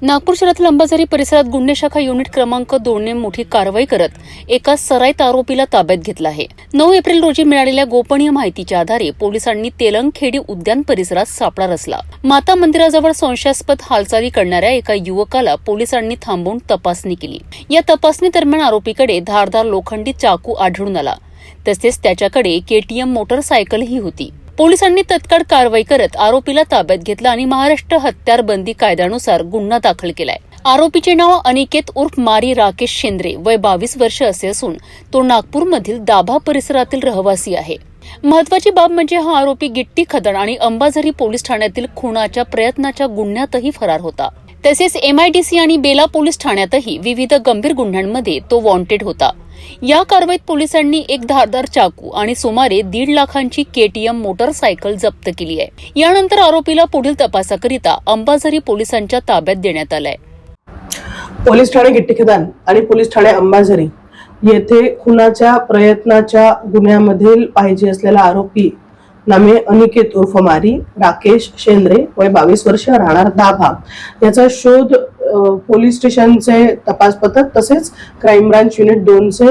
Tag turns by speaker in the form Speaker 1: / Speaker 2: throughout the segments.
Speaker 1: नागपूर शहरातील अंबाझरी परिसरात गुन्हे शाखा युनिट क्रमांक 2 ने मोठी कारवाई करत एका सराईत आरोपीला ताब्यात घेतला आहे। 9 एप्रिल रोजी मिळालेल्या गोपनीय माहितीच्या आधारे पोलिसांनी तेलंगखेडी उद्यान परिसरात सापळा रचला। माता मंदिराजवळ संशयास्पद हालचाली करणाऱ्या एका युवकाला पोलिसांनी थांबवून तपासणी केली। या तपासणी दरम्यान आरोपीकडे धारदार लोखंडी चाकू आढळून आला, तसेच त्याच्याकडे केटीएम मोटरसायकलही होती। पोलिसांनी तत्काळ कारवाई करत आरोपीला ताब्यात घेतला आणि महाराष्ट्र हत्यारबंदी कायद्यानुसार गुन्हा दाखल केलाय। आरोपीचे नाव अनिकेत उर्फ मारी राकेश शेंद्रे, वय 22 वर्ष असे असून तो नागपूरमधील दाभा परिसरातील रहिवासी आहे। महत्वाची बाब म्हणजे हा आरोपी गिट्टी खदड आणि अंबाझरी पोलीस ठाण्यातील खुनाच्या प्रयत्नाच्या गुन्ह्यातही फरार होता। तसेच MIDC आणि बेला पोलीस ठाण्यातही विविध गंभीर गुन्ह्यांमध्ये तो वॉन्टेड होता। या कारवाईत पोलिसांनी एक धारदार चाकू आणि सुमारे 1.5 लाखांची केटीएम मोटरसायकल जप्त केली आहे। यानंतर आरोपीला पुढील तपासाकरिता अंबाझरी पोलिसांच्या ताब्यात देण्यात आलाय।
Speaker 2: पोलीस ठाणे गिट्टीखदान आणि पोलीस ठाणे अंबाझरी येथे खुनाच्या प्रयत्नाच्या गुन्ह्यामधील पाहिजे असलेला आरोपी नामे अनिकेत उर्फ मारी राकेश शेंद्रे, वय 22 वर्ष, राहणार दाभा, याचा शोध पोलीस स्टेशनचे तपास पथक तसेच क्राईम ब्रांच युनिट 2चे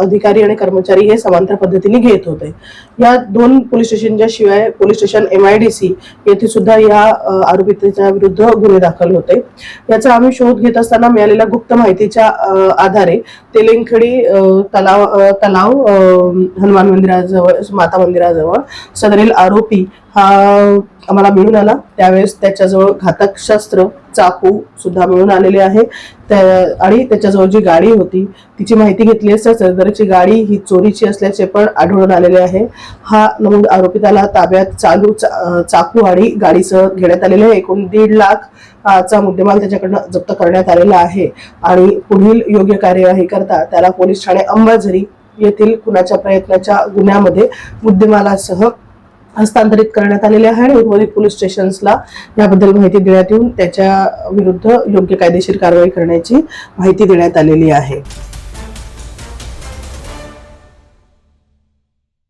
Speaker 2: अधिकारी आणि कर्मचारी हे समांतर पद्धतीने घेत होते। या 2 पोलीस स्टेशनच्या शिवाय पोलीस स्टेशन MIDC येथे सुद्धा या आरोपीच्या विरुद्ध गुन्हे दाखल होते। याचा आम्ही शोध घेत असताना मिळालेल्या गुप्त माहितीच्या आधारे तेलंगखेडी तलाव हनुमान मंदिराजवळ, माता मंदिराजवळ सदरील आरोपी हा आम्हाला मिळून आला। त्यावेळेस त्याच्याजवळ घातक शस्त्र, चाकू सुद्धा मिळून आलेले आहे आणि त्याच्याजवळ जी गाडी होती तिची माहिती घेतली असता सदरची गाडी ही चोरीची असल्याचे पण आढळून आलेले आहे। हा नमूद आरोपी त्याला ताब्यात चाकू आणि गाडीसह घेण्यात आलेले आहे। एकूण 1.5 लाख चा मुद्देमाल त्याच्याकडनं जप्त करण्यात आलेला आहे आणि पुढील योग्य कार्यवाही करता त्याला पोलीस ठाणे अंबाझरी येथील खुनाच्या प्रयत्नाच्या गुन्ह्यामध्ये मुद्देमालासह हस्तांतरित करण्यात आलेले आहे आणि उर्वरित पोलीस स्टेशन्सला याबद्दल माहिती देण्यात येऊन त्याच्या विरुद्ध योग्य कायदेशीर कारवाई करण्याची माहिती देण्यात आलेली आहे।